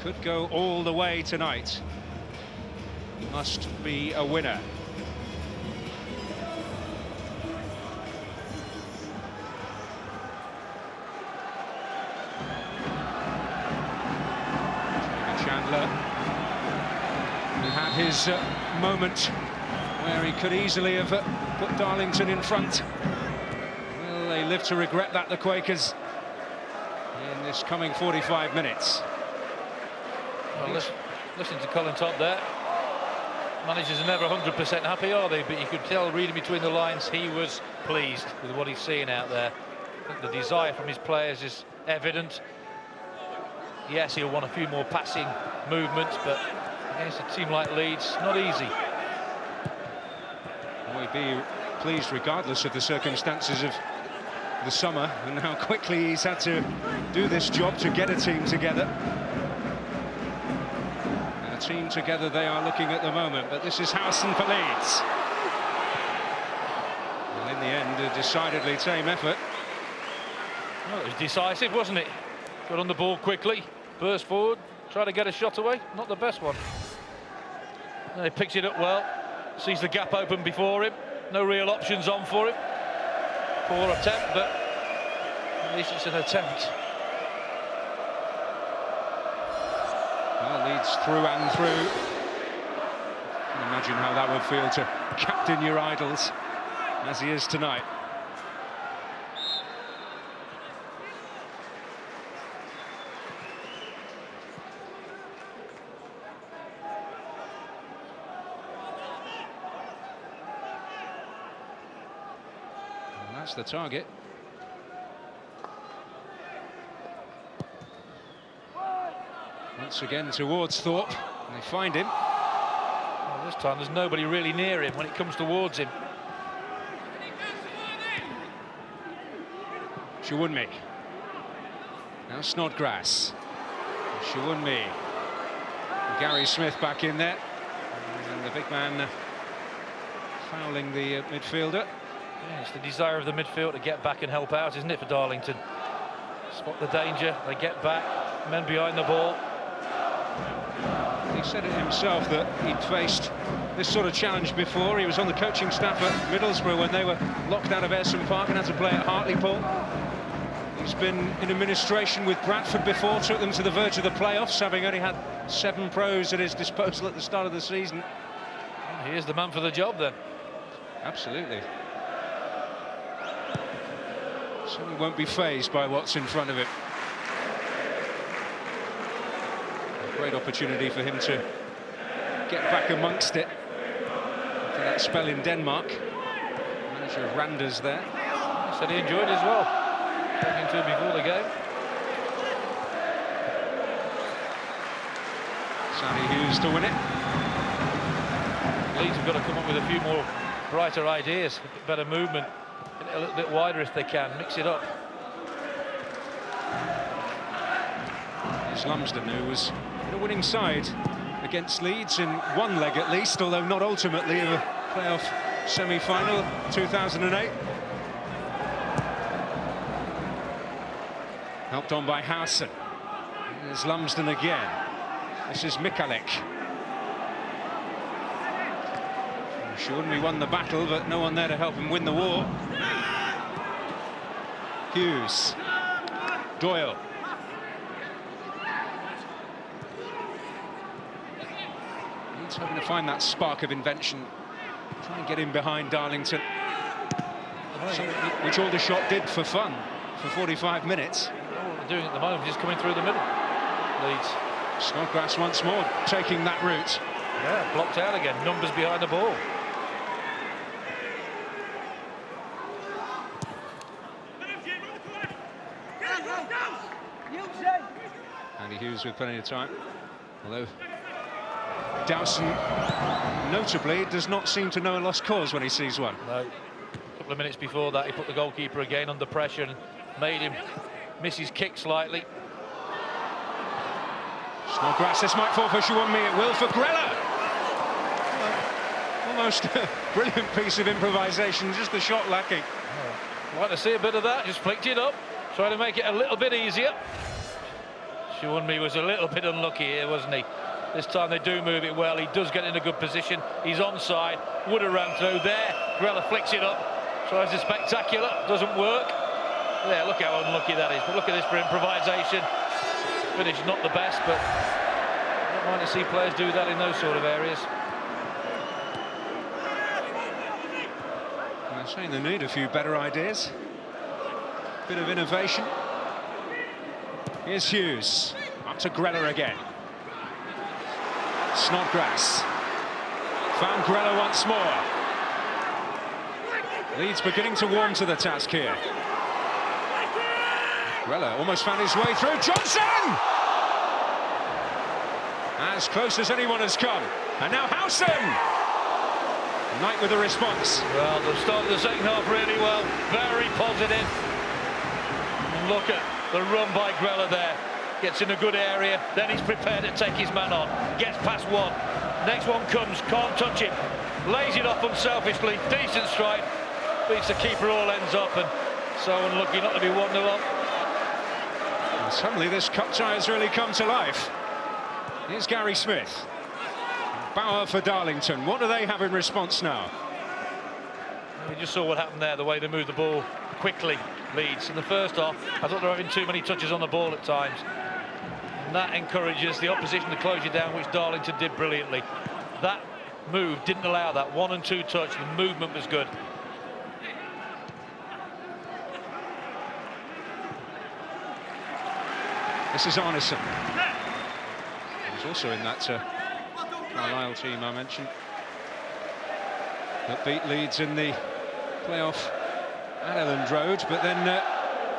could go all the way tonight. Must be a winner. Chandler, who had his moment where he could easily have put Darlington in front. Will they live to regret that, the Quakers, in this coming 45 minutes? Well, listen to Colin Todd there. Managers are never 100% happy, are they? But you could tell, reading between the lines, he was pleased with what he's seeing out there. I think the desire from his players is evident. Yes, he'll want a few more passing movements, but against a team like Leeds, not easy. He'd be pleased regardless of the circumstances of the summer and how quickly he's had to do this job to get a team together. And a team together they are looking at the moment, but this is Howson for Leeds. Well, in the end, a decidedly tame effort. Well, it was decisive, wasn't it? Got on the ball quickly, burst forward, tried to get a shot away. Not the best one. And he picks it up well, sees the gap open before him. No real options on for him. Poor attempt, but at least it's an attempt. Well, Leeds through and through. You can imagine how that would feel to captain your idols, as he is tonight. That's the target. Once again towards Thorpe, and they find him. Well, this time there's nobody really near him when it comes towards him. Shawunmi. Now Snodgrass. Shawunmi. Gary Smith back in there. And the big man fouling the midfielder. Yeah, it's the desire of the midfield to get back and help out, isn't it, for Darlington? Spot the danger, they get back, men behind the ball. He said it himself that he'd faced this sort of challenge before. He was on the coaching staff at Middlesbrough when they were locked out of Ayresome Park and had to play at Hartlepool. He's been in administration with Bradford before, took them to the verge of the playoffs, having only had 7 pros at his disposal at the start of the season. Well, he is the man for the job then. Absolutely. Certainly won't be fazed by what's in front of him. A great opportunity for him to get back amongst it after that spell in Denmark. Manager Randers there. He said he enjoyed it as well. Talking to him before the game. Sammy Hughes to win it. Leeds have got to come up with a few more brighter ideas, a bit better movement. A little bit wider if they can, mix it up. It's Lumsden, who was in a winning side against Leeds in one leg at least, although not ultimately, of a playoff semi-final 2008. Helped on by Howson. There's Lumsden again. This is Michalik. Shawunmi won the battle, but no one there to help him win the war. Hughes. Doyle. He's hoping to find that spark of invention. Try and get in behind Darlington. Which Aldershot did for fun for 45 minutes. All they're doing at the moment is just coming through the middle. Leeds. Snodgrass once more taking that route. Yeah, blocked out again. Numbers behind the ball. Andy Hughes with plenty of time, although Dowson notably does not seem to know a lost cause when he sees one. No. A couple of minutes before that, he put the goalkeeper again under pressure and made him miss his kick slightly. Snodgrass, this might fall for Shawunmi, it will for Grella. Almost a brilliant piece of improvisation, just the shot lacking. Like to see a bit of that, just flicked it up, trying to make it a little bit easier. Shiwunmi was a little bit unlucky here, wasn't he? This time they do move it well. He does get in a good position. He's onside. Would have ran through there. Grella flicks it up. Tries a spectacular. Doesn't work. There, look how unlucky that is. But look at this for improvisation. Finish not the best, but I don't mind to see players do that in those sort of areas. I'm saying they need a few better ideas. Bit of innovation. Here's Hughes. Up to Grella again. Snodgrass. Found Grella once more. Leeds beginning to warm to the task here. Grella almost found his way through. Johnson! As close as anyone has come. And now Howson! Knight with a response. Well, they've started the second half really well. Very positive. And look at the run by Grella there. Gets in a good area, then he's prepared to take his man on. Gets past one. Next one comes, can't touch him. Lays it off unselfishly. Decent strike. Beats the keeper all ends up, and so unlucky not to be 1-0 up. And suddenly this cup tie has really come to life. Here's Gary Smith. Bauer for Darlington. What do they have in response now? We just saw what happened there, the way they moved the ball quickly, Leeds. In the first half, I thought they were having too many touches on the ball at times. And that encourages the opposition to close you down, which Darlington did brilliantly. That move didn't allow that 1 and 2 touch. The movement was good. This is Arneson. He's also in that Carlisle team I mentioned that beat Leeds in the playoff at Elland Road, but then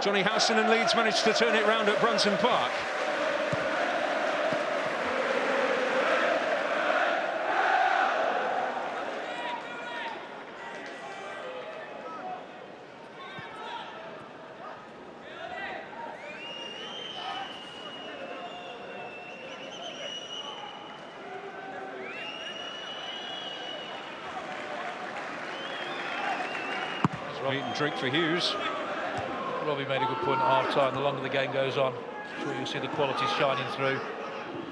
Johnny Howson and Leeds managed to turn it round at Brunton Park. Eat and drink for Hughes. Robbie made a good point at half-time. The longer the game goes on, I'm sure you'll see the qualities shining through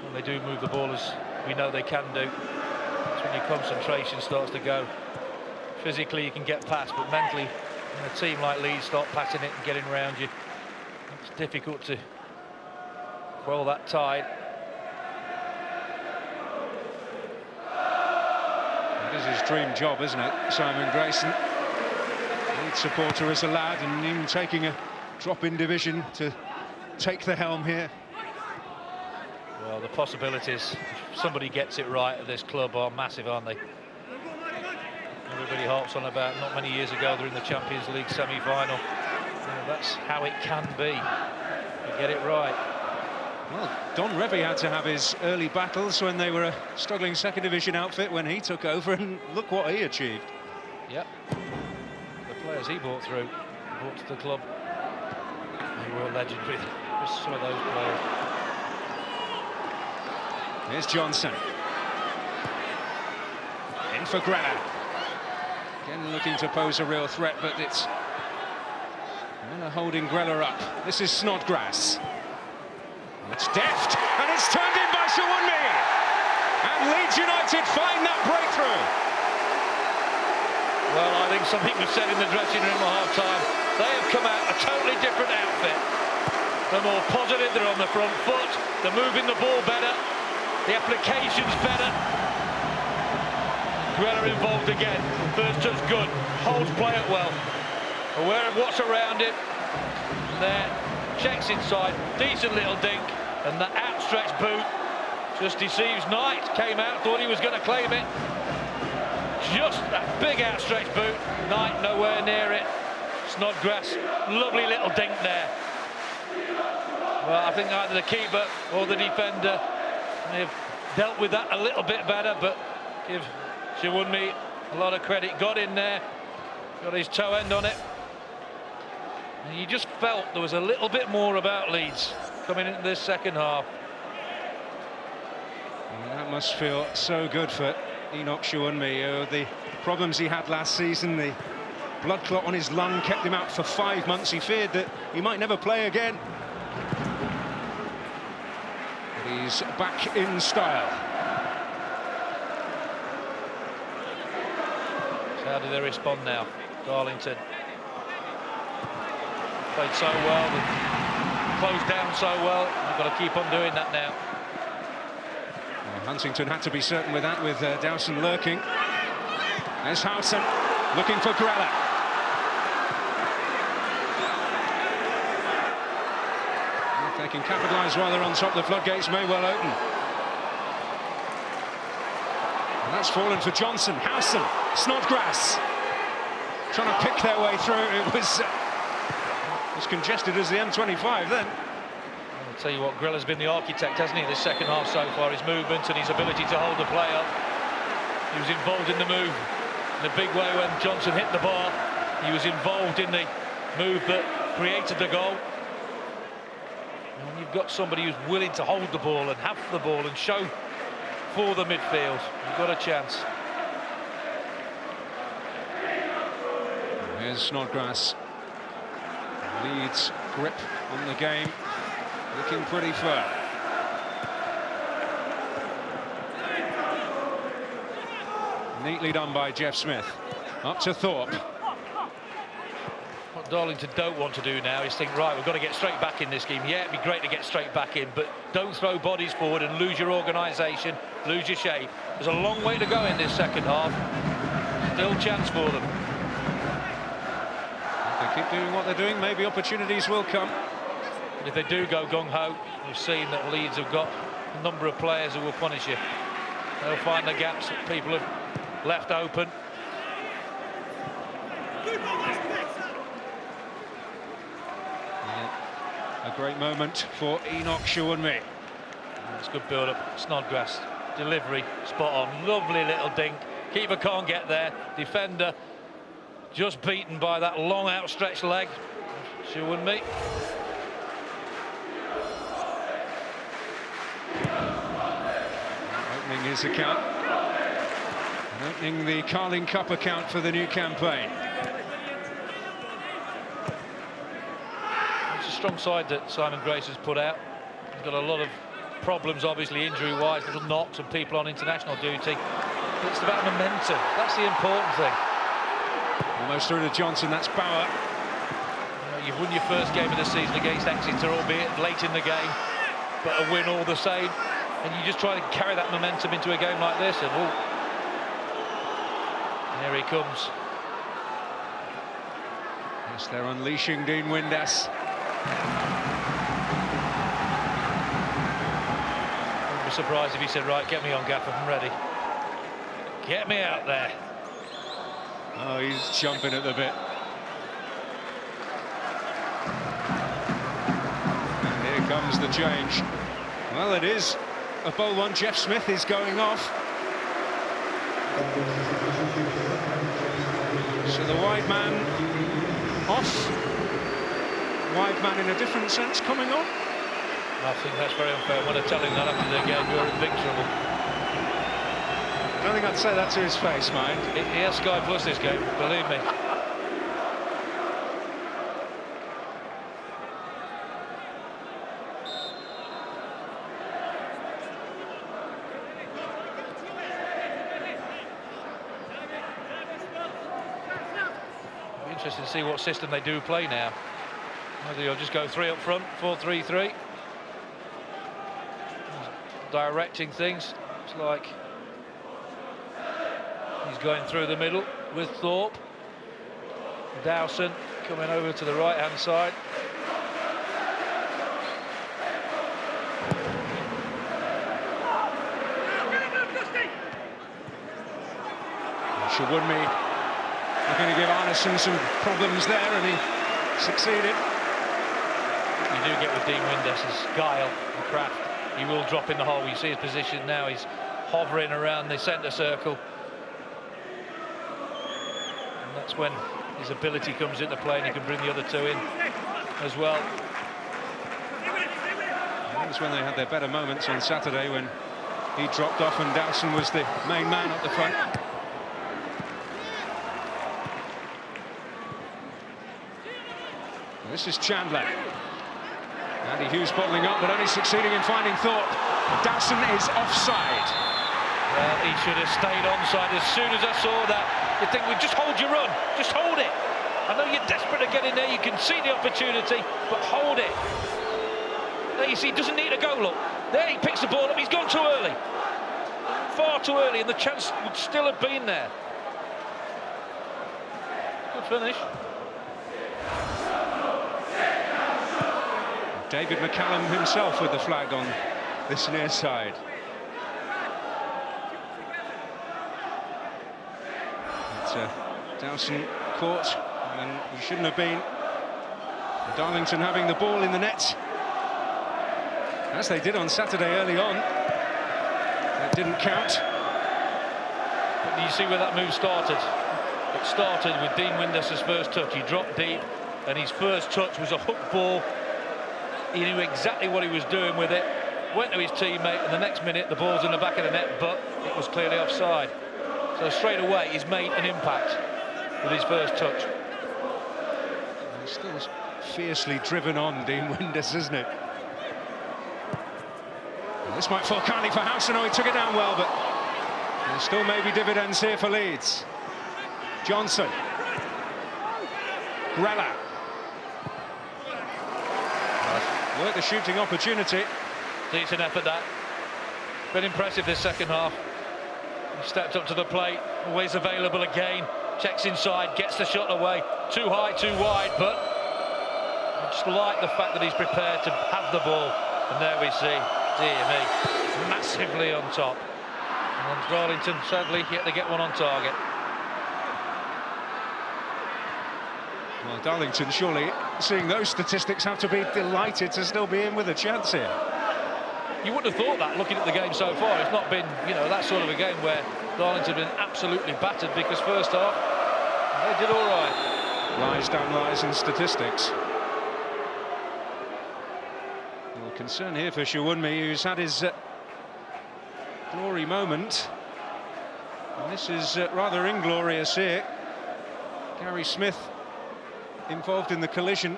when they do move the ball, as we know they can do. It's when your concentration starts to go. Physically, you can get past, but mentally, when a team like Leeds start passing it and getting around you, it's difficult to quell that tide. It is his dream job, isn't it, Simon Grayson? Supporter as a lad, and even taking a drop in division to take the helm here. Well, the possibilities, if somebody gets it right at this club, are massive, aren't they? Everybody harps on about not many years ago they're in the Champions League semi-final. That's how it can be. You get it right. Well, Don Revie had to have his early battles when they were a struggling second division outfit when he took over, and look what he achieved. Yep. Players he brought to the club, they were legendary. Just some of those players. Here's Johnson. In for Grella. Again looking to pose a real threat, but it's Miller holding Grella up. This is Snodgrass. It's deft, and it's turned in by Shiwunmi. And Leeds United find that breakthrough. Well, I think something was said in the dressing room at half-time. They have come out a totally different outfit. They're more positive, they're on the front foot, they're moving the ball better, the application's better. Grella involved again. First touch good, holds play it well. Aware of what's around him. There, checks inside, decent little dink, and the outstretched boot just deceives Knight. Came out, thought he was going to claim it. Just that big outstretched boot. Knight nowhere near it. Snodgrass, lovely little dink there. Well, I think either the keeper or the defender may have dealt with that a little bit better, but give Shiwunmi a lot of credit. Got in there, got his toe end on it. And you just felt there was a little bit more about Leeds coming into this second half. And that must feel so good for Enoch Shiwunmi. The problems he had last season, the blood clot on his lung kept him out for 5 months. He feared that he might never play again. He's back in style. So how do they respond now? Darlington played so well, closed down so well. You've got to keep on doing that now. Well, Huntington had to be certain with that, with Dowson lurking. There's Howson looking for Grella. If they can capitalise while they're on top, the floodgates may well open. And that's fallen for Johnson. Howson, Snodgrass, trying to pick their way through. It was as congested as the M25 then. I'll tell you what, Grella's been the architect, hasn't he, this second half so far? His movement and his ability to hold the play up. He was involved in the move in a big way when Johnson hit the bar. He was involved in the move that created the goal. And when you've got somebody who's willing to hold the ball and have the ball and show for the midfield, you've got a chance. Here's Snodgrass. Leeds grip on the game, looking pretty firm. Neatly done by Jeff Smith. Up to Thorpe. What Darlington don't want to do now is think, right, we've got to get straight back in this game. Yeah, it'd be great to get straight back in, but don't throw bodies forward and lose your organisation, lose your shape. There's a long way to go in this second half. Still chance for them. If they keep doing what they're doing, maybe opportunities will come. But if they do go gung-ho, we've seen that Leeds have got a number of players who will punish you. They'll find the gaps that people have left open. Yeah, a great moment for Enoch Shawunmi. It's good build-up. Snodgrass, delivery, spot on. Lovely little dink. Keeper can't get there. Defender just beaten by that long outstretched leg. Shawunmi. Opening his account. And opening the Carling Cup account for the new campaign. It's a strong side that Simon Grace has put out. He's got a lot of problems, obviously, injury-wise, little knocks and people on international duty. But it's about momentum. That's the important thing. Almost through to Johnson, that's Bauer. You've won your first game of the season against Exeter, albeit late in the game, but a win all the same. And you just try to carry that momentum into a game like this, and here he comes. Yes, they're unleashing Dean Windass. Wouldn't be surprised if he said, right, get me on, Gaffer, I'm ready. Get me out there. Oh, he's jumping at the bit. And here comes the change. Well, it is a bold one. Jeff Smith is going off. So the wide man off. Wide man in a different sense coming on. I think that's very unfair. When I tell him that after the game, you're in big trouble. I don't think I'd say that to his face, mind. He has Sky Plus this game, believe me. Interesting to see what system they do play now. Whether you'll just go three up front, 4-3-3. Directing things. It's like he's going through the middle with Thorpe. Dowson coming over to the right-hand side. Shawunmi looking to give Arneson some problems there, and he succeeded. You do get with Dean Windass's guile and craft. He will drop in the hole. You see his position now. He's hovering around the centre circle. And that's when his ability comes into play, and he can bring the other two in as well. That was when they had their better moments on Saturday, when he dropped off and Dowson was the main man up the front. This is Chandler. Andy Hughes bottling up, but only succeeding in finding Thorpe. Dawson is offside. Well, he should have stayed onside. As soon as I saw that, you think, well, just hold your run, just hold it. I know you're desperate to get in there, you can see the opportunity, but hold it. There you see, he doesn't need to go, look. There he picks the ball up, he's gone too early. Far too early, and the chance would still have been there. Good finish. David McCallum himself with the flag on this near side. But Dawson caught, and he shouldn't have been. Darlington having the ball in the net, as they did on Saturday early on. That didn't count. But do you see where that move started? It started with Dean Windus's first touch. He dropped deep, and his first touch was a hook ball. He knew exactly what he was doing with it. Went to his teammate, and the next minute the ball's in the back of the net, but it was clearly offside. So straight away he's made an impact with his first touch. He's still fiercely driven on, Dean Windus, isn't it? Well, this might fall kindly for Howson. Oh, he took it down well, but there still may be dividends here for Leeds. Johnson. Grella. Worked the shooting opportunity. Decent effort, that. Been impressive this second half. He stepped up to the plate, always available again. Checks inside, gets the shot away. Too high, too wide, but I just like the fact that he's prepared to have the ball. And there we see, dear me, massively on top. And Darlington sadly yet to get one on target. Well, Darlington surely, seeing those statistics, have to be delighted to still be in with a chance here. You wouldn't have thought that, looking at the game so far. It's not been, you know, that sort of a game where Darlington have been absolutely battered, because first half, they did all right. Lies down lies and statistics. Well, concern here for Shawunmi, who's had his glory moment. And this is rather inglorious here. Gary Smith involved in the collision,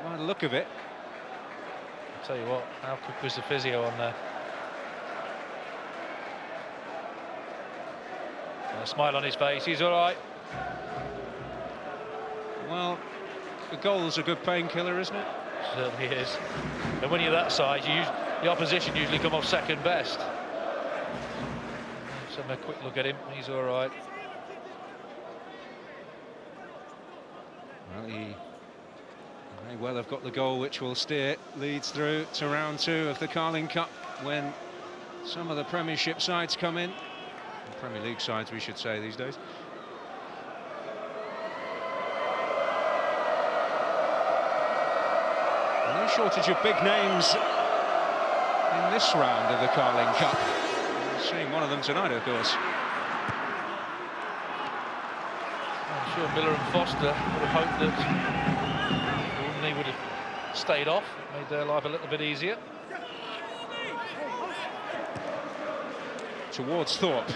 by the look of it. I'll tell you what, how quick was the physio on there? A smile on his face, he's all right. Well, the goal's a good painkiller, isn't it? Certainly is. And when you're that size, the opposition usually come off second best. Let's have a quick look at him, he's all right. Well, he may well have got the goal which will steer Leeds through to round 2 of the Carling Cup, when some of the Premiership sides come in. Premier League sides, we should say, these days. No shortage of big names in this round of the Carling Cup. We're seeing one of them tonight, of course. I'm sure Miller and Foster would have hoped that Woodley would have stayed off, made their life a little bit easier. Towards Thorpe.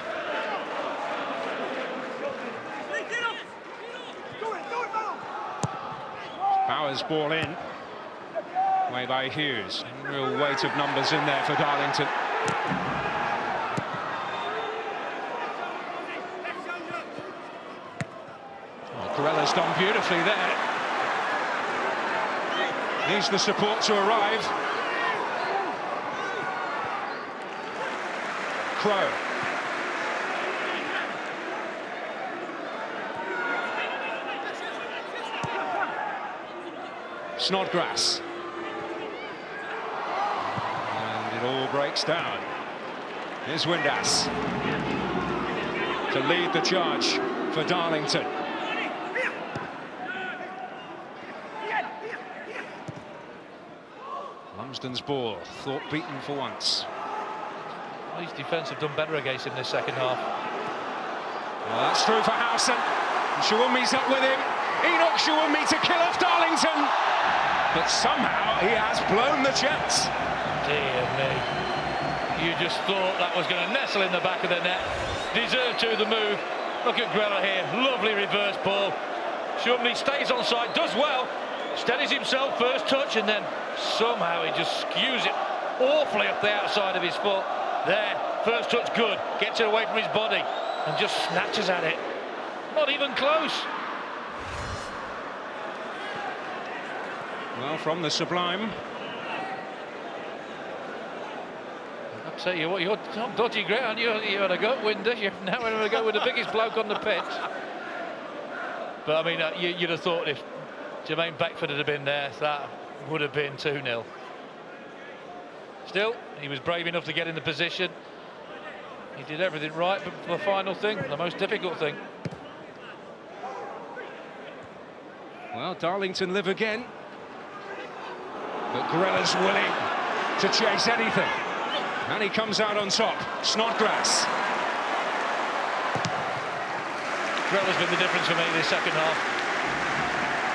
Bauer's ball in. Way by Hughes. Real weight of numbers in there for Darlington. Corella's done beautifully there. Needs the support to arrive. Crow. Snodgrass. And it all breaks down. Here's Windass to lead the charge for Darlington. Lumsden's ball, Thorpe beaten for once. Leeds defence have done better against him this second half. Well, that's through for Howson. Shawunmi's up with him. Enoch Shawunmi to kill off Darlington. But somehow he has blown the chance. Dear me. You just thought that was going to nestle in the back of the net. Deserved to the move. Look at Grella here. Lovely reverse ball. Shawunmi stays on side, does well. Steadies himself, first touch, and then Somehow he just skews it awfully off the outside of his foot. There, first touch good, gets it away from his body and just snatches at it. Not even close. Well, from the sublime. I'll tell you what, you're on dodgy ground. You had a go, Winder. You're now going to go with the biggest bloke on the pitch. But I mean, you'd have thought if Jermaine Beckford had been there, that would have been 2-0. Still, he was brave enough to get in the position. He did everything right, but the final thing, the most difficult thing. Well, Darlington live again. But Grella's willing to chase anything. And he comes out on top. Snodgrass. Grella's been the difference for me this second half.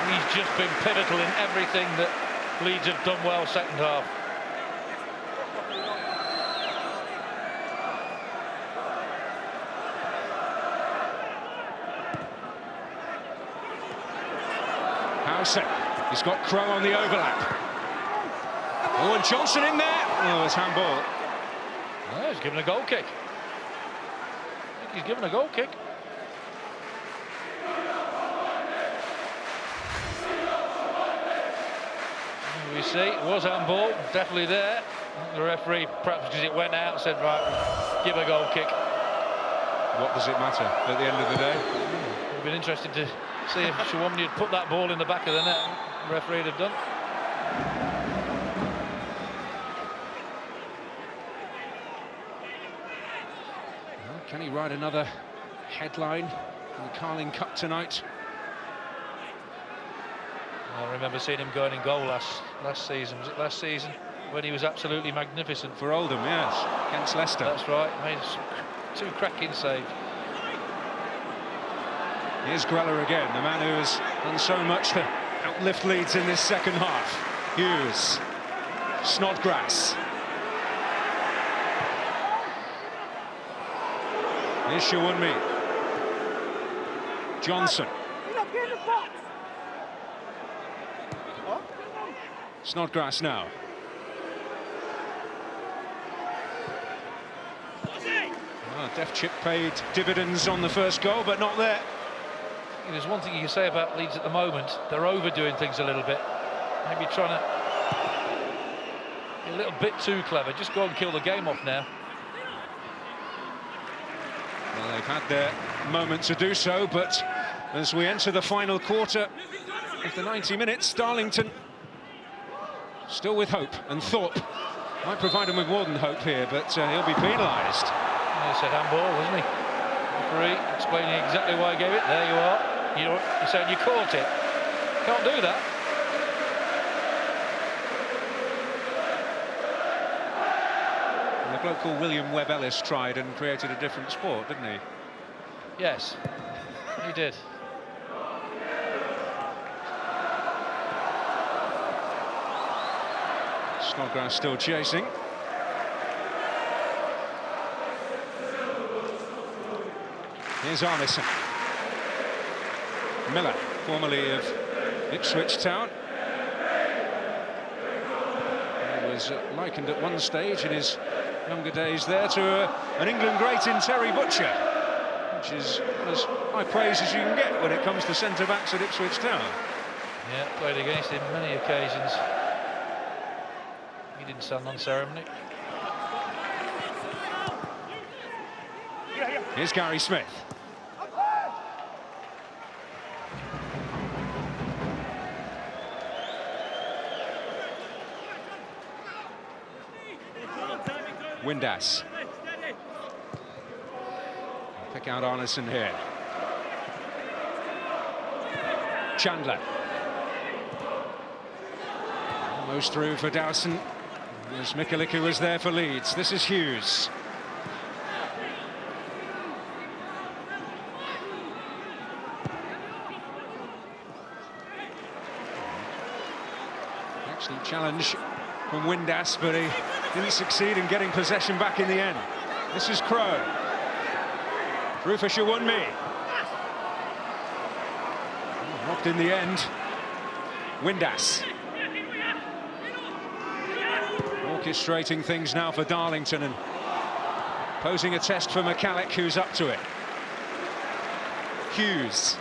He's just been pivotal in everything that Leeds have done well second half. Howson. He's got Crow on the overlap. Oh, and Johnson in there. Oh, it's handball. Oh, he's given a goal kick. I think he's given a goal kick. We see it was handball, definitely there. The referee, perhaps because it went out, said, right, give a goal kick. What does it matter at the end of the day? It would have been interesting to see if Shawamni had put that ball in the back of the net. The referee would have done. Well, can he write another headline in the Carling Cup tonight? I remember seeing him going in goal last season. Was it last season? When he was absolutely magnificent. For Oldham, yes, against Leicester. That's right, made two cracking saves. Here's Grella again, the man who has done so much to outlift Leeds in this second half. Hughes. Snodgrass. Here's Shawunmi. Johnson. Snodgrass now. Oh, deft chip paid dividends on the first goal, but not there. There's one thing you can say about Leeds at the moment. They're overdoing things a little bit. Maybe trying to be a little bit too clever. Just go and kill the game off now. Well, they've had their moment to do so, but as we enter the final quarter of the 90 minutes, Darlington still with hope, and Thorpe might provide him with more than hope here, but he'll be penalised. He said handball, wasn't he? Referee explaining exactly why he gave it. There you are. You're saying you caught it. Can't do that. And a bloke called William Webb Ellis tried and created a different sport, didn't he? Yes, he did. Snodgrass still chasing. Here's Arneson. Miller, formerly of Ipswich Town. He was likened at one stage in his younger days there to an England great in Terry Butcher, which is as high praise as you can get when it comes to centre-backs at Ipswich Town. Yeah, played against him many occasions. He didn't stand on ceremony. Here's Gary Smith. Windass. Pick out Arneson here. Chandler. Almost through for Dowson. As Mikaliku was there for Leeds. This is Hughes. Excellent challenge from Windass, but he didn't succeed in getting possession back in the end. This is Crow. Through for Shawunmi. Knocked in the end. Windass. Orchestrating things now for Darlington and posing a test for McCallick, who's up to it. Hughes.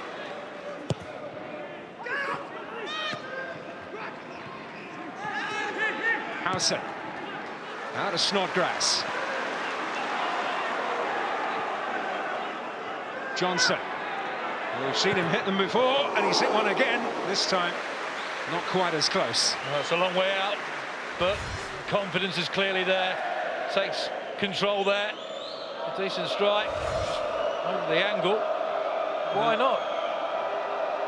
Howson. Out of Snodgrass. Johnson. We've seen him hit them before, and he's hit one again. This time, not quite as close. Well, it's a long way out, but confidence is clearly there. Takes control there. A decent strike. Over the angle. Why not?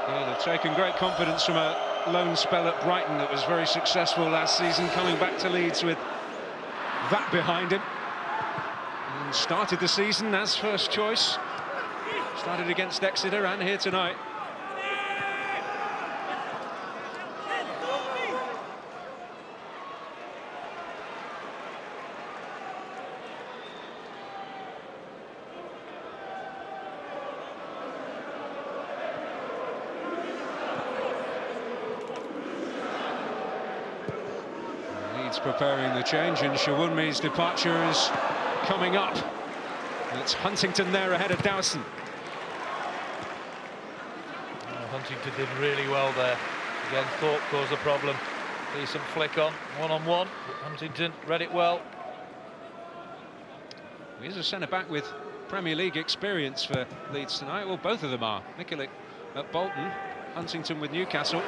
Yeah, they've taken great confidence from a lone spell at Brighton that was very successful last season, coming back to Leeds with that behind him. And started the season as first choice. Started against Exeter and here tonight. Leeds preparing the change, and Shawunmi's departure is coming up. It's Huntington there ahead of Dowson. Huntington did really well there. Again, Thorpe caused the problem. Decent flick on, one-on-one. Huntington read it well. He's a centre-back with Premier League experience for Leeds tonight. Well, both of them are. Mikulek at Bolton, Huntington with Newcastle.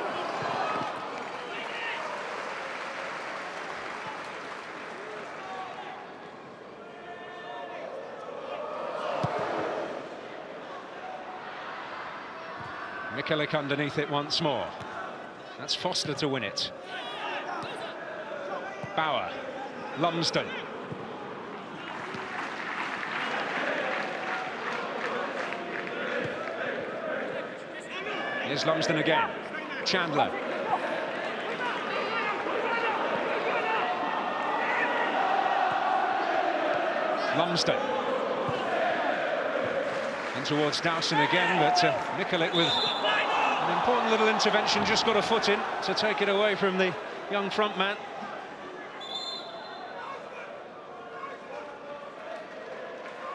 Mikulek underneath it once more. That's Foster to win it. Bauer. Lumsden. Here's Lumsden again. Chandler. Lumsden. In towards Dowson again, but Mikulek with an important little intervention, just got a foot in to take it away from the young front man.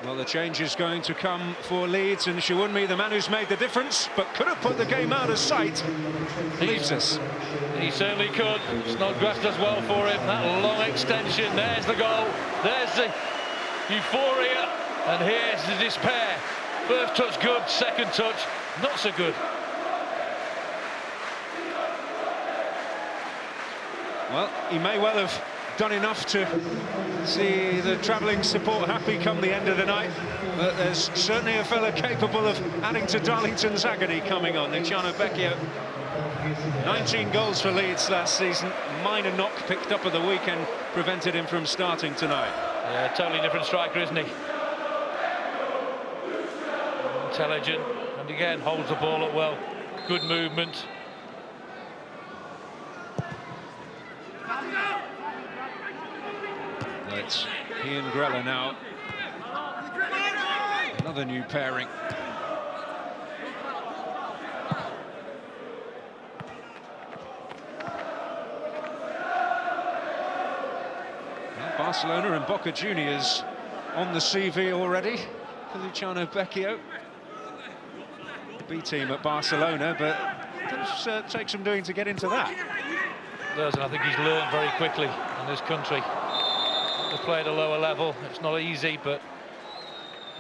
Well, the change is going to come for Leeds, and Shawunmi, the man who's made the difference, but could have put the game out of sight, leaves us. He certainly could. Snodgrass does well for him. That long extension, there's the goal, there's the euphoria, and here's the despair. First touch good, second touch not so good. Well, he may well have done enough to see the travelling support happy come the end of the night, but there's certainly a fella capable of adding to Darlington's agony coming on. Luciano Becchio, 19 goals for Leeds last season. Minor knock picked up at the weekend prevented him from starting tonight. Yeah, totally different striker, isn't he? Intelligent, and again holds the ball up well. Good movement. It's he and Grella now. Another new pairing. Well, Barcelona and Boca Juniors on the CV already for Luciano Becchio. B team at Barcelona, but it take some doing to get into that. It does, and I think he's learned very quickly in this country to play at a lower level. It's not easy, but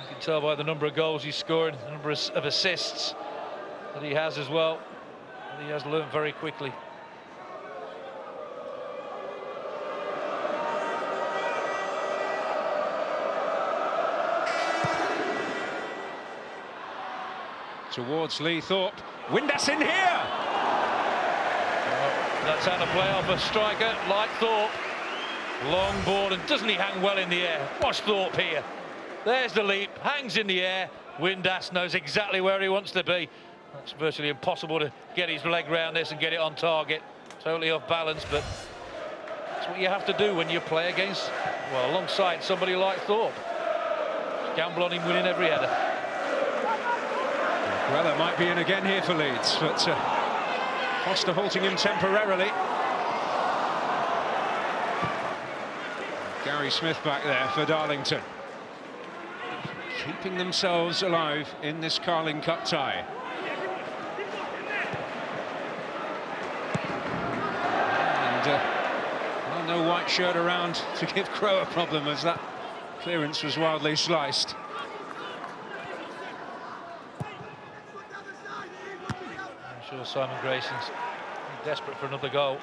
you can tell by the number of goals he's scored, the number of assists that he has as well. And he has learned very quickly. Towards Lee Thorpe. Windass in here! Well, that's how to play off a striker like Thorpe. Long ball, and doesn't he hang well in the air? Watch Thorpe here. There's the leap, hangs in the air. Windass knows exactly where he wants to be. It's virtually impossible to get his leg round this and get it on target. Totally off balance, but that's what you have to do when you play against, well, alongside somebody like Thorpe. Gamble on him winning every header. Well, it might be in again here for Leeds, but Foster halting him temporarily. Gary Smith back there for Darlington, keeping themselves alive in this Carling Cup tie. And well, no white shirt around to give Crowe a problem, as that clearance was wildly sliced. I'm sure Simon Grayson's desperate for another goal.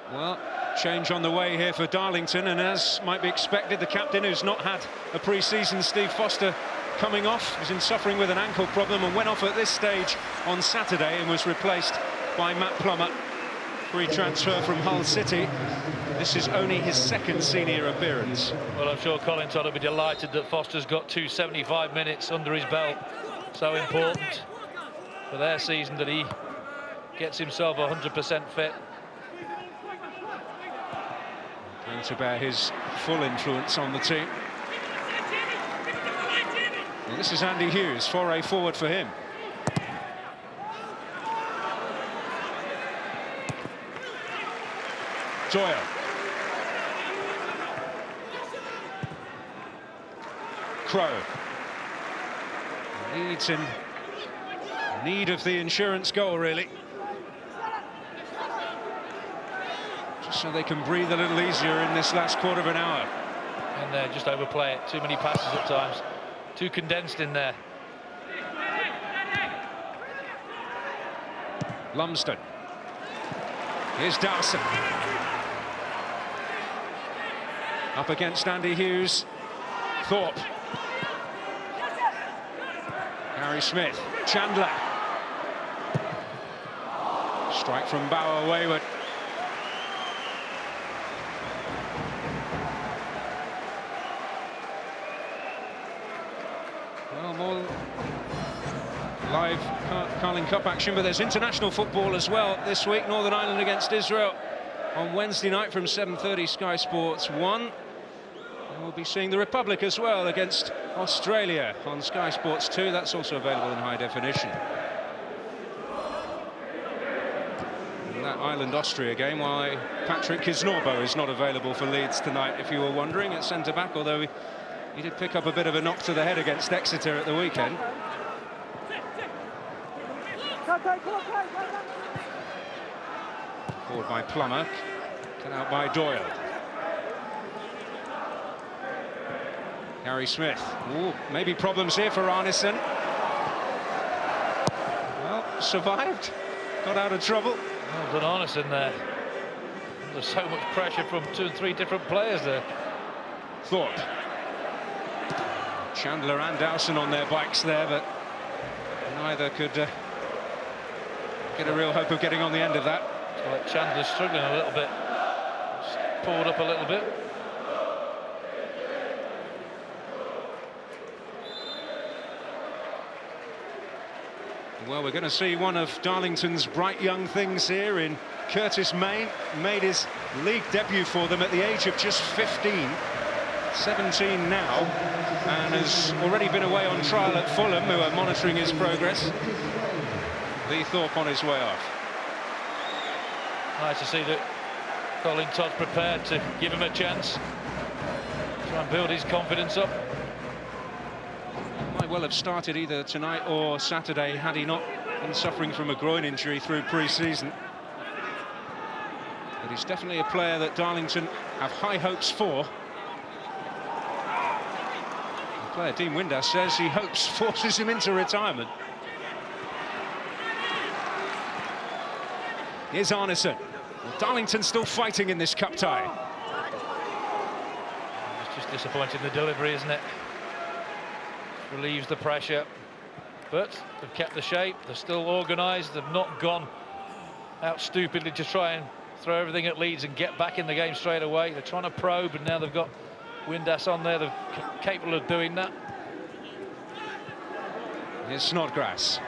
Well, change on the way here for Darlington, and as might be expected, the captain, who's not had a pre-season, Steve Foster, coming off, was in suffering with an ankle problem and went off at this stage on Saturday and was replaced by Matt Plummer, free transfer from Hull City. This is only his second senior appearance. Well, I'm sure Colin Todd will be delighted that Foster's got 275 minutes under his belt. So important for their season that he gets himself 100% fit. Going to bear his full influence on the team. Well, this is Andy Hughes, foray forward for him. Doyle. Crowe. Leeds in need of the insurance goal, really. Just so they can breathe a little easier in this last quarter of an hour. And they just overplay it. Too many passes at times. Too condensed in there. Lumsden. Here's Dawson. Up against Andy Hughes. Thorpe. Harry Smith. Chandler. Strike from Bauer, wayward. Well, more live Carling Cup action, but there's international football as well this week. Northern Ireland against Israel on Wednesday night from 7:30, Sky Sports 1. And we'll be seeing the Republic as well against Australia on Sky Sports 2. That's also available in high definition. And that Ireland-Austria game, why Patrick Kisnorbo is not available for Leeds tonight, if you were wondering, at centre-back, although he did pick up a bit of a knock to the head against Exeter at the weekend. Forward by Plummer, cut out by Doyle. Gary Smith. Ooh, maybe problems here for Arneson. Well, survived, got out of trouble. Well done, Arneson there. There's so much pressure from 2 and 3 different players there. Thorpe. Chandler and Dawson on their bikes there, but neither could get a real hope of getting on the end of that. So like Chandler's struggling a little bit. Just pulled up a little bit. Well, we're going to see one of Darlington's bright young things here in Curtis Main. Made his league debut for them at the age of just 15. 17 now, and has already been away on trial at Fulham, who are monitoring his progress. Lee Thorpe on his way off. Nice to see that Colin Todd's prepared to give him a chance. Try and build his confidence up. Might well have started either tonight or Saturday had he not been suffering from a groin injury through pre-season. But he's definitely a player that Darlington have high hopes for. Player Dean Windass says he hopes forces him into retirement. Here's Arneson. Well, Darlington still fighting in this cup tie. It's just disappointing, the delivery, isn't it? Relieves the pressure, but they've kept the shape. They're still organised. They've not gone out stupidly to try and throw everything at Leeds and get back in the game straight away. They're trying to probe, and now they've got Windass on there. They're capable of doing that. Here's Snodgrass.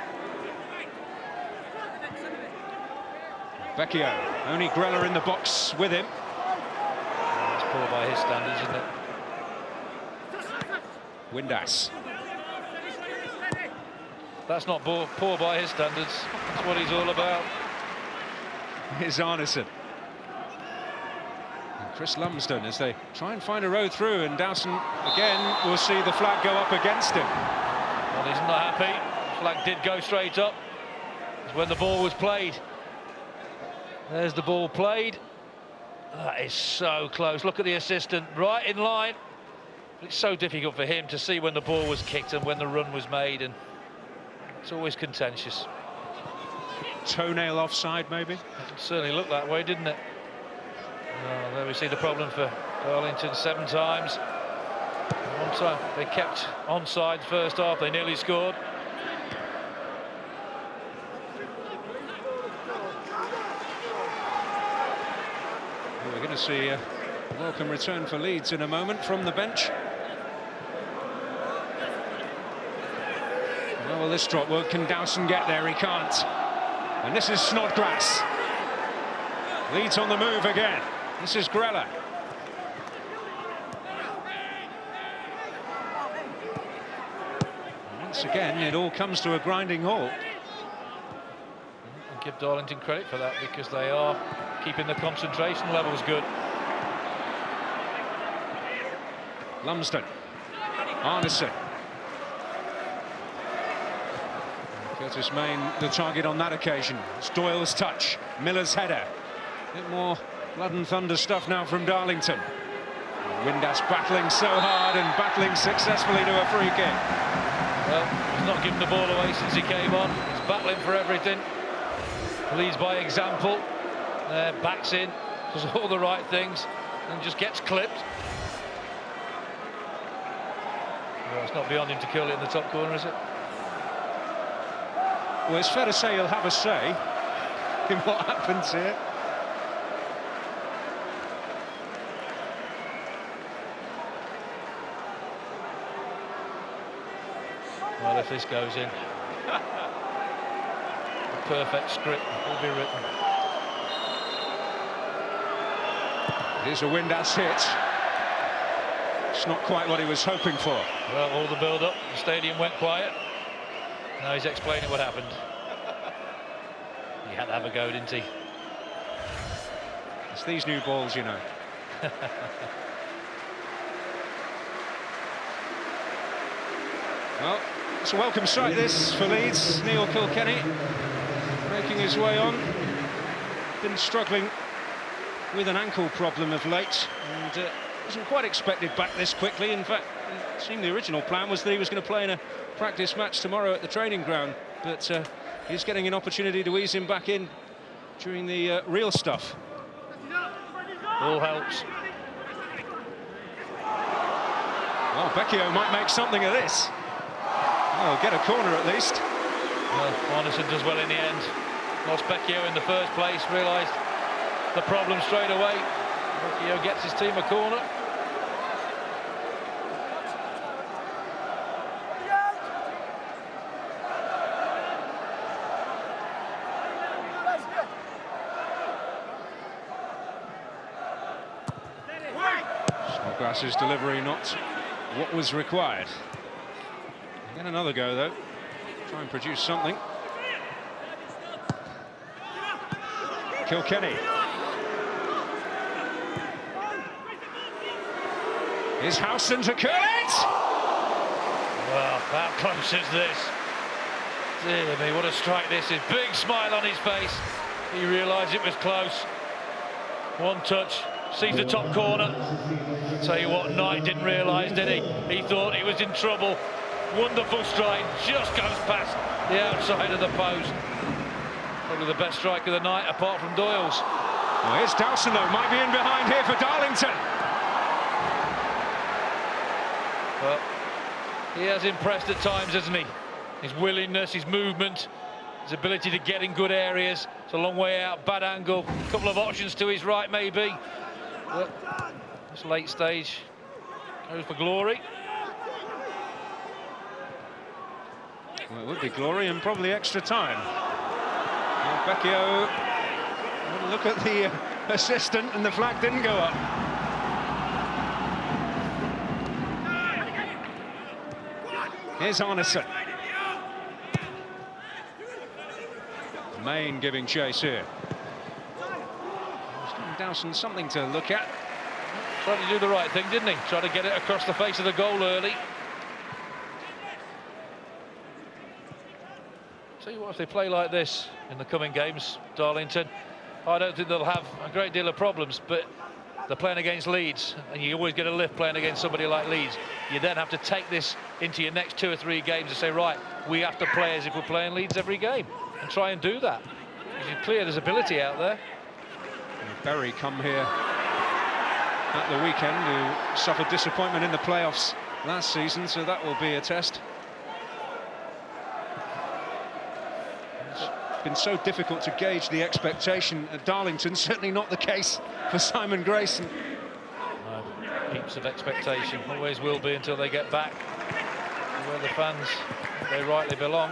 Vecchio, only Grella in the box with him. That's poor by his standards, isn't it? Windass. That's not poor by his standards. That's what he's all about. Here's Arneson. And Chris Lumsden as they try and find a road through, and Dowson again will see the flag go up against him. Well, he's not happy. The flag did go straight up. It's when the ball was played. There's the ball played. That is so close. Look at the assistant, right in line. It's so difficult for him to see when the ball was kicked and when the run was made, and it's always contentious. Toenail offside, maybe? It certainly looked that way, didn't it? Oh, there we see the problem for Darlington 7 times. One time they kept onside first half, they nearly scored. We're going to see a welcome return for Leeds in a moment from the bench. Well, will this drop work? Can Dowson get there? He can't. And this is Snodgrass. Leeds on the move again. This is Grella. Once again, it all comes to a grinding halt. I'll give Darlington credit for that, because they are keeping the concentration levels good. Lumsden. Arneson. Curtis Main the target on that occasion. It's Doyle's touch. Miller's header. A bit more blood and thunder stuff now from Darlington. Windass battling so hard and battling successfully to a free kick. Well, he's not given the ball away since he came on. He's battling for everything. Leads by example. Backs in, does all the right things, and just gets clipped. Well, it's not beyond him to kill it in the top corner, is it? Well, it's fair to say he'll have a say in what happens here. Well, if this goes in, the perfect script will be written. It is a Windass hit. It's not quite what he was hoping for. Well, all the build-up, the stadium went quiet. Now he's explaining what happened. He had to have a go, didn't he? It's these new balls, you know. Well, it's a welcome sight, this, for Leeds. Neil Kilkenny making his way on. Been struggling with an ankle problem of late, and wasn't quite expected back this quickly. In fact, it seemed the original plan was that he was going to play in a practice match tomorrow at the training ground, but he's getting an opportunity to ease him back in during the real stuff. All helps. Well, Becchio might make something of this. Oh, get a corner at least. Well, Arneson does well in the end. Lost Becchio in the first place, realised the problem straight away. Becchio gets his team a corner. Snodgrass's delivery not what was required. Again, another go though. Try and produce something. Kilkenny. Is Howson to curl it? Well, how close is this? Dear me, what a strike this is. Big smile on his face. He realised it was close. One touch, sees the top corner. Tell you what, Knight didn't realise, did he? He thought he was in trouble. Wonderful strike, just goes past the outside of the post. Probably the best strike of the night, apart from Doyle's. Well, here's Dowson, though, might be in behind here for Darlington. Well, he has impressed at times, hasn't he? His willingness, his movement, his ability to get in good areas. It's a long way out, bad angle, a couple of options to his right maybe. But this late stage goes for glory. Well, it would be glory and probably extra time. Well, Becchio, look at the assistant, and the flag didn't go up. Here's Arneson. Main giving chase here. Dowson something to look at. Tried to do the right thing, didn't he? Tried to get it across the face of the goal early. Tell you what, if they play like this in the coming games, Darlington, I don't think they'll have a great deal of problems, but they're playing against Leeds, and you always get a lift playing against somebody like Leeds. You then have to take this into your next 2 or 3 games and say, right, we have to play as if we're playing Leeds every game, and try and do that. It's clear there's ability out there. And Bury come here at the weekend, who suffered disappointment in the playoffs last season, so that will be a test. It's been so difficult to gauge the expectation at Darlington, certainly not the case for Simon Grayson. No, heaps of expectation, always will be until they get back to where the fans, they rightly belong.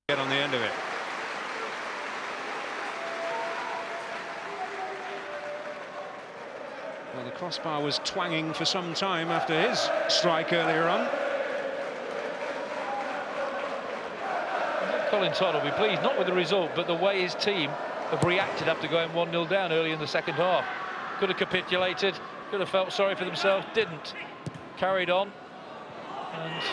Get on the end of it. Well, the crossbar was twanging for some time after his strike earlier on. Colin Todd will be pleased, not with the result, but the way his team have reacted after going 1-0 down early in the second half. Could have capitulated, could have felt sorry for themselves, didn't. Carried on, and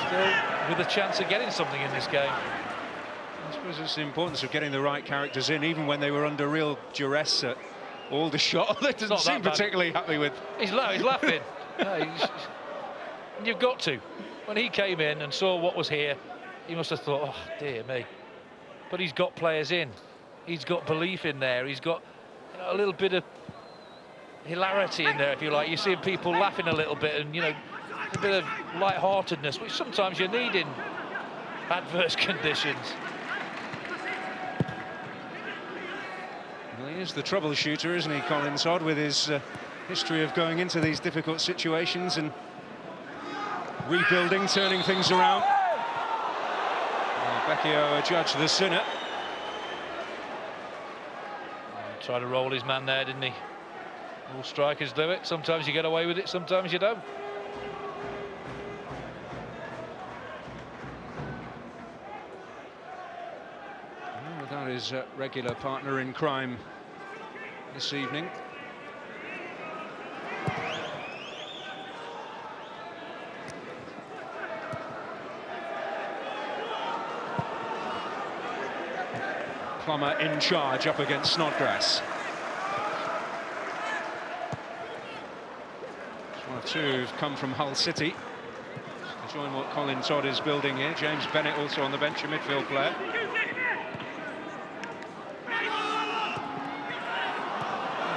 still with a chance of getting something in this game. I suppose it's the importance of getting the right characters in, even when they were under real duress. Aldershot, they didn't seem particularly happy with. He's laughing. No, you've got to. When he came in and saw what was here, he must have thought, oh, dear me. But he's got players in. He's got belief in there. He's got, you know, a little bit of hilarity in there, if you like. You see people laughing a little bit and, you know, a bit of light-heartedness, which sometimes you need in adverse conditions. Well, he is the troubleshooter, isn't he, Colin Todd, with his history of going into these difficult situations and rebuilding, turning things around. Becchio adjudged the sinner. Tried to roll his man there, didn't he? All strikers do it. Sometimes you get away with it, sometimes you don't. Without his regular partner in crime this evening. Plummer in charge up against Snodgrass. It's one of two who've come from Hull City to join what Colin Todd is building here. James Bennett also on the bench, a midfield player.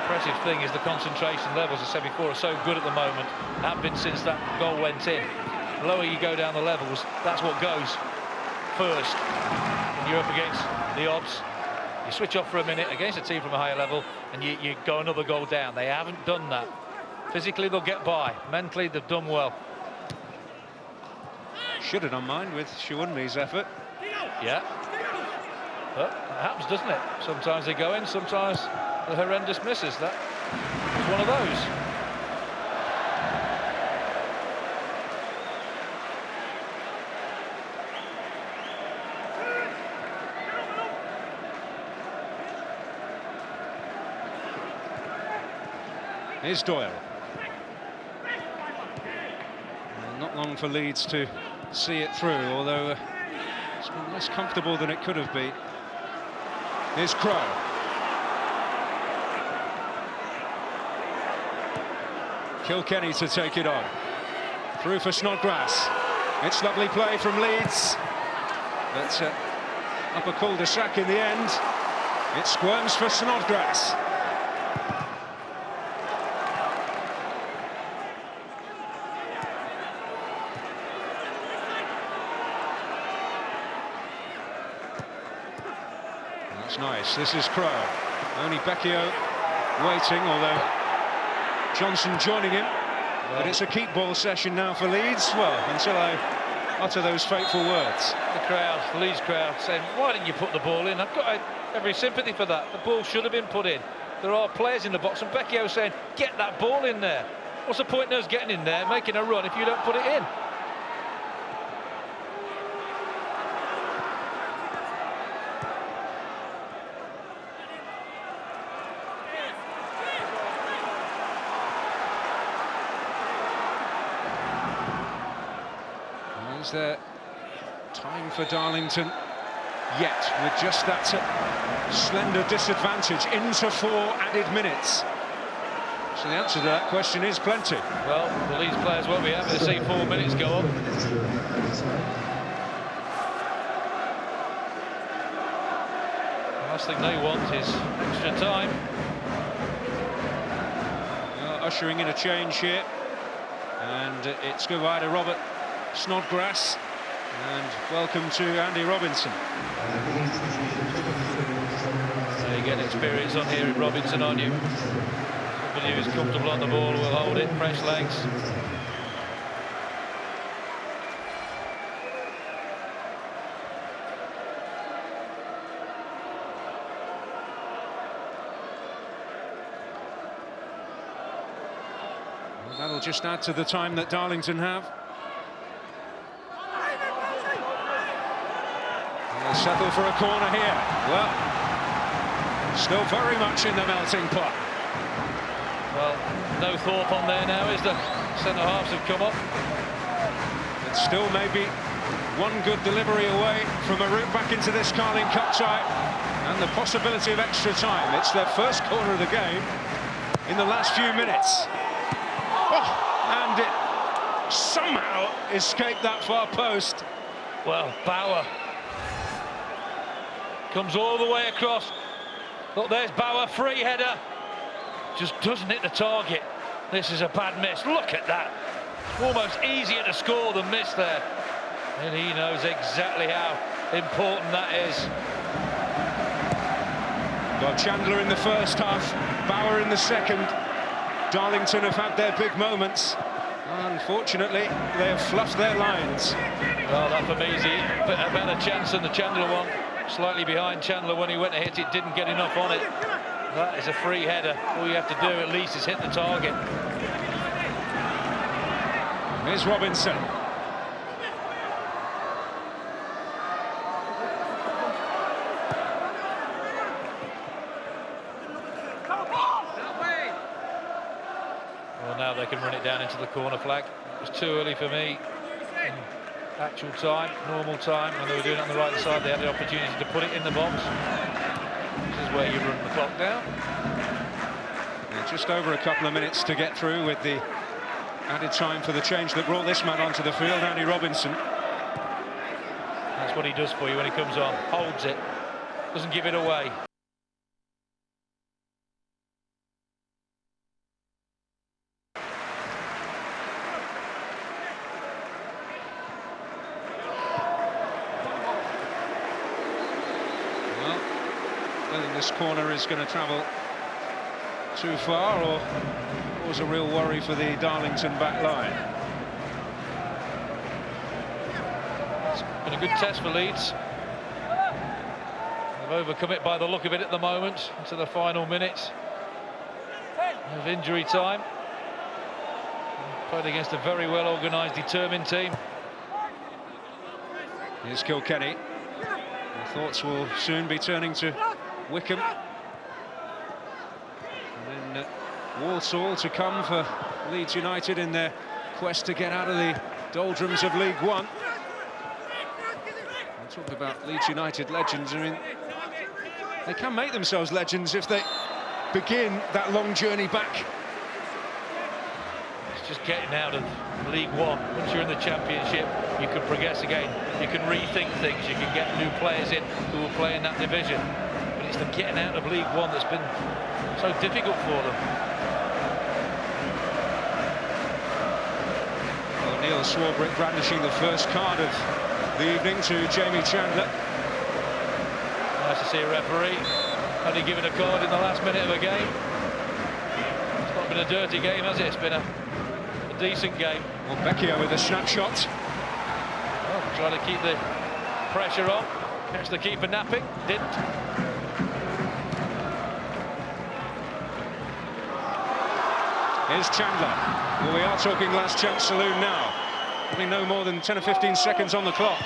Impressive thing is the concentration levels, as I said before, are so good at the moment. Have been since that goal went in. The lower you go down the levels, that's what goes first. When you're up against the odds, you switch off for a minute against a team from a higher level and you go another goal down. They haven't done that. Physically they'll get by, mentally they've done well. Should have done mine with Shawunmi's effort. Yeah, but that happens, doesn't it? Sometimes they go in, sometimes the horrendous misses. That was one of those. Here's Doyle. Well, not long for Leeds to see it through, although it's been less comfortable than it could have been. Here's Crowe. Kilkenny to take it on. Through for Snodgrass. It's lovely play from Leeds. But up a cul-de-sac in the end. It squirms for Snodgrass. That's nice. This is Crowe. Only Becchio waiting, although Johnson joining him. Well, but it's a keep ball session now for Leeds. Well, until I utter those fateful words. The crowd, the Leeds crowd, saying, why didn't you put the ball in? I've got every sympathy for that. The ball should have been put in. There are players in the box, and Becchio saying, get that ball in there. What's the point in us getting in there, making a run if you don't put it in? there time for Darlington yet, with just that slender disadvantage into 4 added minutes? So the answer to that question is plenty. Well, the Leeds players won't be happy to see 4 minutes go on. The last thing they want is extra time. Ushering in a change here, and it's goodbye to Robert Snodgrass and welcome to Andy Robinson. So you get experience on here in Robinson, aren't you? Somebody who's comfortable on the ball will hold it, fresh legs. That'll just add to the time that Darlington have. They'll settle for a corner here. Well, still very much in the melting pot. Well, no Thorpe on there now, is the centre-halves have come up. But still maybe one good delivery away from a route back into this Carling Cup tie, and the possibility of extra time. It's their first corner of the game in the last few minutes. Oh, and it somehow escaped that far post. Well, Bauer comes all the way across. Look, there's Bauer, free header. Just doesn't hit the target. This is a bad miss. Look at that. Almost easier to score than miss there. And he knows exactly how important that is. Well, Chandler in the first half, Bauer in the second. Darlington have had their big moments. Unfortunately, they have fluffed their lines. Well, that for me is a better chance than the Chandler one. Slightly behind Chandler when he went to hit it, didn't get enough on it. That is a free header. All you have to do at least is hit the target. Here's Robinson. Well, now they can run it down into the corner flag. It was too early for me. In actual time, normal time, when they were doing it on the right side, they had the opportunity to put it in the box. This is where you run the clock down. Yeah, just over a couple of minutes to get through with the added time for the change that brought this man onto the field, Andy Robinson. That's what he does for you when he comes on. Holds it, doesn't give it away. This corner is going to travel too far, or was a real worry for the Darlington back line. It's been a good test for Leeds. They've overcome it by the look of it at the moment, into the final minutes of injury time. Played against a very well organised, determined team. Here's Kilkenny. The thoughts will soon be turning to Wickham, and then Walsall to come for Leeds United in their quest to get out of the doldrums of League One. I'm talking about Leeds United legends. I mean, they can make themselves legends if they begin that long journey back. It's just getting out of League One. Once you're in the Championship, you can progress again. You can rethink things. You can get new players in who will play in that division. It's the getting out of League One that's been so difficult for them. Well, Neil Swarbrick brandishing the first card of the evening to Jamie Chandler. Nice to see a referee only giving a card in the last minute of a game. It's not been a dirty game, has it? It's been a decent game. Well, Becchio with a snapshot. Well, trying to keep the pressure on. Catch the keeper napping. Didn't. Here's Chandler. Well, we are talking last chance saloon now. Probably no more than 10 or 15 seconds on the clock.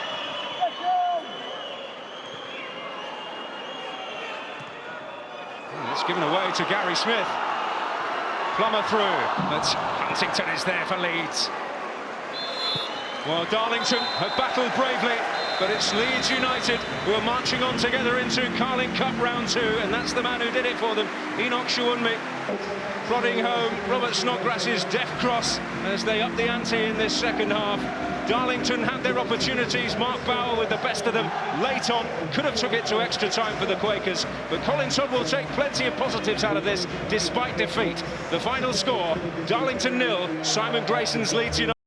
It's given away to Gary Smith. Plummer through, but Huntington is there for Leeds. Well, Darlington have battled bravely, but it's Leeds United who are marching on together into Carling Cup round 2, and that's the man who did it for them, Enoch Shawunmi, prodding home Robert Snodgrass's deft cross as they up the ante in this second half. Darlington had their opportunities. Mark Bowell with the best of them late on, could have took it to extra time for the Quakers, but Colin Todd will take plenty of positives out of this despite defeat. The final score, Darlington 0, Simon Grayson's Leeds United.